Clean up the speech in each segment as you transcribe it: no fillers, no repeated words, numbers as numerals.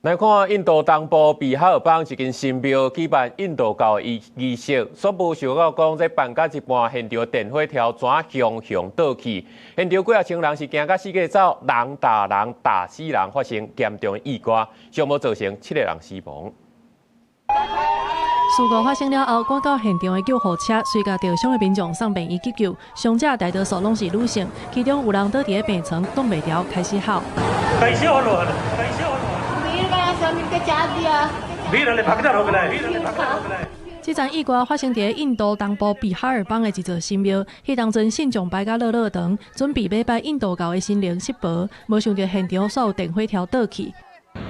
來看印度東部比哈爾邦一間神廟舉辦印度教儀式，所部受告講，在辦到一半，現場電火條紙熊倒去，現場幾啊千人是驚到四界走，人打死人，發生嚴重意外，上無造成7個人死亡。事故發生了後，趕到現場的救護車隨甲受傷的民眾送病院急救，傷者大多數攏是女性，其中有人倒佇病床動袂調，開始喊。這場意外發生在印度東部比哈爾邦的一座神廟，迄當陣信眾擺甲落長，準備要拜印度教的神靈釋婆，沒想到現場所有電火條倒去。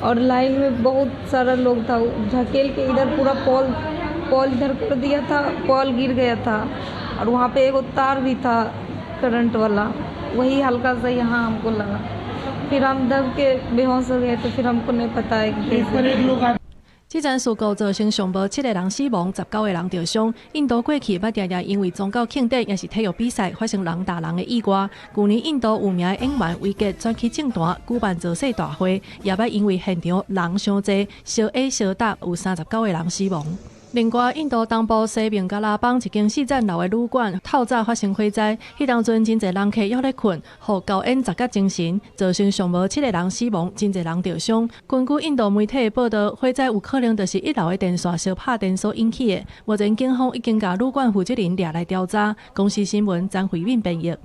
और लाइन में बहुत सारा लोग था, धकेल के इधर पूरा पॉल इधर कर दिया था, पॉल गिर गया था और वहाँ पे एक तार भी था करंट वाला, वही हल्का सा यहाँ हमको लगा, फिर हम दब के बेहोश हो गए, तो फिर हमको नहीं पता है कि 這場事故造成上無7個人死亡，19個人受傷。印度過去捌常常因為宗教慶典也是體育比賽發生人打人的意外。去年印度有名的演員維吉轉去政壇舉辦造勢大會，也捌因為現場人傷濟，相毆相打，有39個人死亡。另外，印度東部西孟加拉邦一間4層樓的旅館透早發生火災，迄當陣真濟人客還在困，互高煙雜甲精神，造成上無7個人死亡，真濟人受傷。根據印度媒體的報道，火災有可能就是1樓的電線燒拍電所引起的。目前警方已經將旅館負責人抓來調查。公視新聞張惠敏編譯。